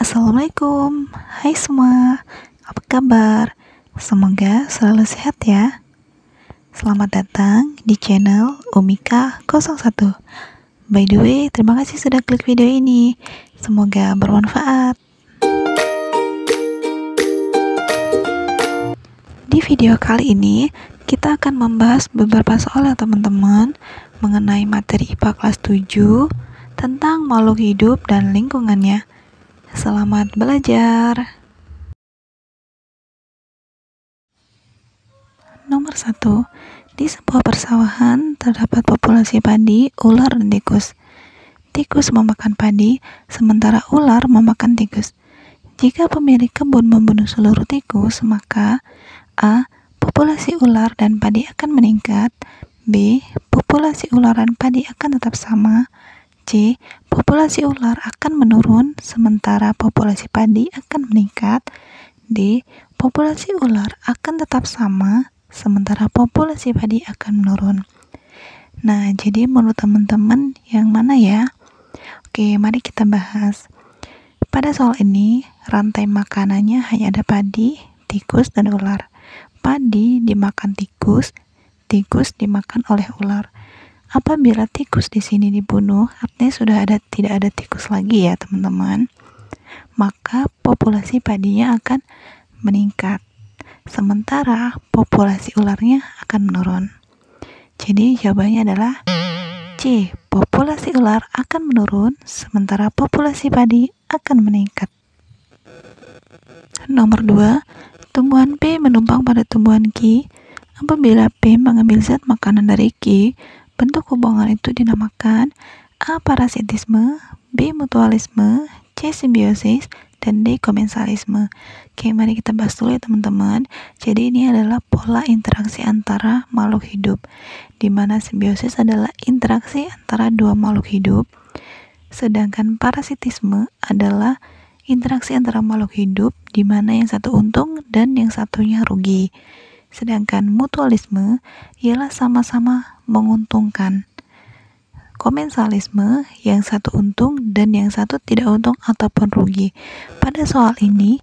Assalamualaikum, hai semua, apa kabar? Semoga selalu sehat ya. Selamat datang di channel Umika01. By the way, terima kasih sudah klik video ini. Semoga bermanfaat. Di video kali ini, kita akan membahas beberapa soal ya teman-teman mengenai materi IPA kelas 7 tentang makhluk hidup dan lingkungannya. Selamat belajar. Nomor 1. Di sebuah persawahan terdapat populasi padi, ular, dan tikus. Tikus memakan padi, sementara ular memakan tikus. Jika pemilik kebun membunuh seluruh tikus, maka A. Populasi ular dan padi akan meningkat. B. Populasi ular dan padi akan tetap sama. C. Populasi ular akan menurun, sementara populasi padi akan meningkat. D. Populasi ular akan tetap sama, sementara populasi padi akan menurun. Nah, jadi menurut teman-teman yang mana ya? Oke, mari kita bahas. Pada soal ini, rantai makanannya hanya ada padi, tikus, dan ular. Padi dimakan tikus, tikus dimakan oleh ular. Apabila tikus di sini dibunuh, artinya sudah tidak ada tikus lagi ya teman-teman. Maka populasi padinya akan meningkat, sementara populasi ularnya akan menurun. Jadi jawabannya adalah C. Populasi ular akan menurun, sementara populasi padi akan meningkat. Nomor 2. Tumbuhan P menumpang pada tumbuhan Q. Apabila P mengambil zat makanan dari Q, bentuk hubungan itu dinamakan A. Parasitisme, B. Mutualisme, C. Simbiosis, dan D. Komensalisme. Oke, mari kita bahas dulu ya teman-teman. Jadi ini adalah pola interaksi antara makhluk hidup, di mana simbiosis adalah interaksi antara dua makhluk hidup, sedangkan parasitisme adalah interaksi antara makhluk hidup di mana yang satu untung dan yang satunya rugi. Sedangkan mutualisme ialah sama-sama menguntungkan. Komensalisme yang satu untung dan yang satu tidak untung ataupun rugi. Pada soal ini,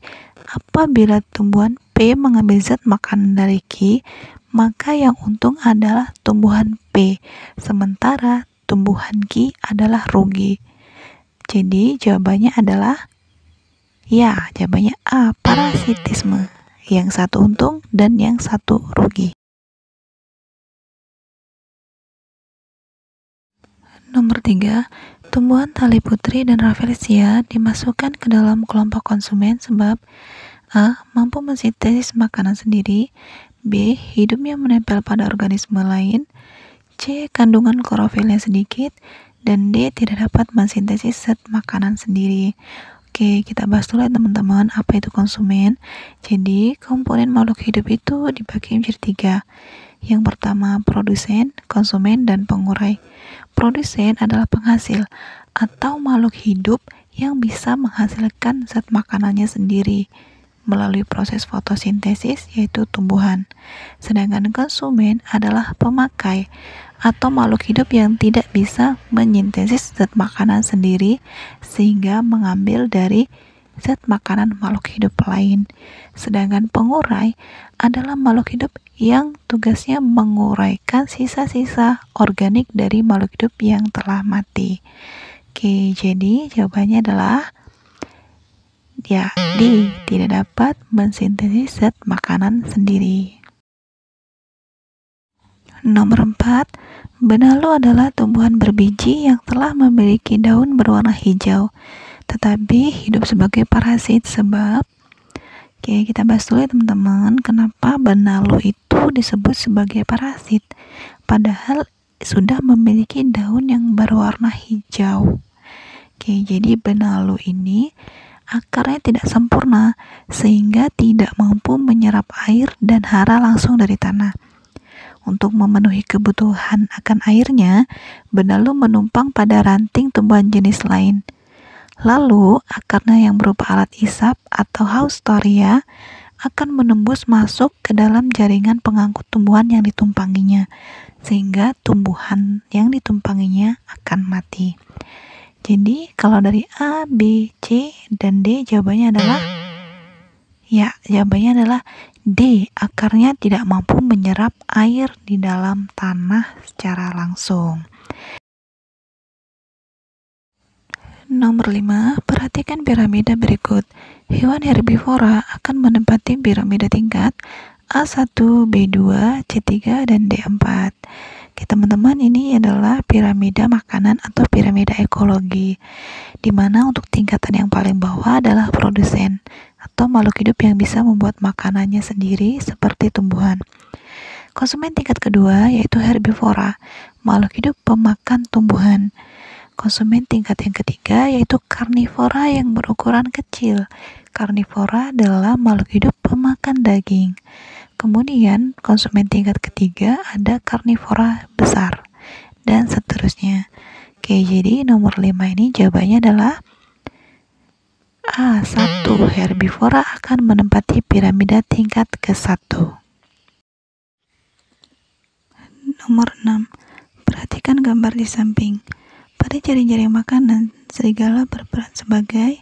apabila tumbuhan P mengambil zat makanan dari Q, maka yang untung adalah tumbuhan P, sementara tumbuhan Q adalah rugi. Jadi jawabannya adalah jawabannya A. Parasitisme, yang satu untung dan yang satu rugi. Nomor 3. Tumbuhan tali putri dan rafflesia dimasukkan ke dalam kelompok konsumen sebab A. Mampu mensintesis makanan sendiri, B. Hidupnya menempel pada organisme lain, C. Kandungan klorofilnya sedikit, dan D. Tidak dapat mensintesis zat makanan sendiri. Oke, kita bahas dulu ya teman-teman, apa itu konsumen. Jadi, komponen makhluk hidup itu dibagi menjadi 3. Yang pertama, produsen, konsumen, dan pengurai. Produsen adalah penghasil atau makhluk hidup yang bisa menghasilkan zat makanannya sendiri melalui proses fotosintesis, yaitu tumbuhan. Sedangkan konsumen adalah pemakai atau makhluk hidup yang tidak bisa menyintesis zat makanan sendiri sehingga mengambil dari zat makanan makhluk hidup lain. Sedangkan pengurai adalah makhluk hidup yang tugasnya menguraikan sisa-sisa organik dari makhluk hidup yang telah mati. Oke, jadi jawabannya adalah D. Tidak dapat mensintesis zat makanan sendiri. Nomor 4. Benalu adalah tumbuhan berbiji yang telah memiliki daun berwarna hijau, tetapi hidup sebagai parasit sebab kita bahas dulu ya teman-teman, kenapa benalu itu disebut sebagai parasit padahal sudah memiliki daun yang berwarna hijau. Jadi benalu ini akarnya tidak sempurna sehingga tidak mampu menyerap air dan hara langsung dari tanah. Untuk memenuhi kebutuhan akan airnya, benalu menumpang pada ranting tumbuhan jenis lain. Lalu, akarnya yang berupa alat isap atau haustoria akan menembus masuk ke dalam jaringan pengangkut tumbuhan yang ditumpanginya, sehingga tumbuhan yang ditumpanginya akan mati. Jadi kalau dari A, B, C, dan D jawabannya adalah D. Akarnya tidak mampu menyerap air di dalam tanah secara langsung. Nomor 5, perhatikan piramida berikut. Hewan herbivora akan menempati piramida tingkat A1, B2, C3, dan D4. Oke, teman-teman, ini adalah piramida makanan atau piramida ekologi, di mana untuk tingkatan yang paling bawah adalah produsen atau makhluk hidup yang bisa membuat makanannya sendiri seperti tumbuhan. Konsumen tingkat kedua yaitu herbivora, makhluk hidup pemakan tumbuhan. Konsumen tingkat yang ketiga yaitu karnivora yang berukuran kecil. Karnivora adalah makhluk hidup pemakan daging. Kemudian konsumen tingkat ketiga ada karnivora besar, dan seterusnya. Oke, jadi nomor 5 ini jawabannya adalah A1. Herbivora akan menempati piramida tingkat ke-1. Nomor 6. Perhatikan gambar di samping. Pada jaring-jaring makanan, serigala berperan sebagai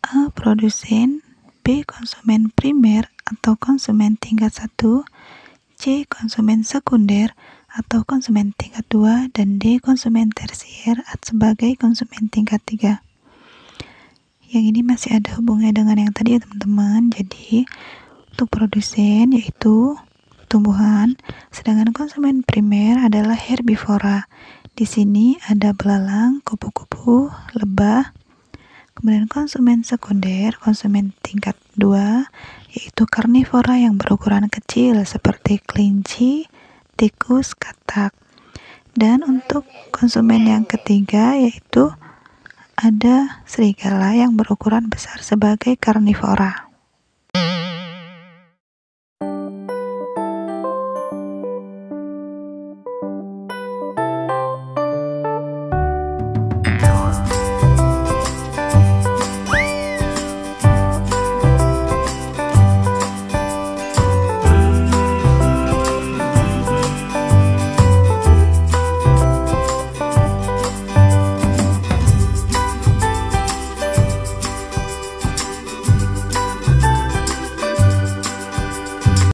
A. Produsen, B. Konsumen primer atau konsumen tingkat 1, C. Konsumen sekunder atau konsumen tingkat 2, dan D. Konsumen tersier sebagai konsumen tingkat 3. Yang ini masih ada hubungannya dengan yang tadi ya teman-teman. Jadi untuk produsen yaitu tumbuhan, sedangkan konsumen primer adalah herbivora. Di sini ada belalang, kupu-kupu, lebah. Kemudian konsumen sekunder, konsumen tingkat 2, yaitu karnivora yang berukuran kecil seperti kelinci, tikus, katak. Dan untuk konsumen yang ketiga yaitu ada serigala yang berukuran besar sebagai karnivora.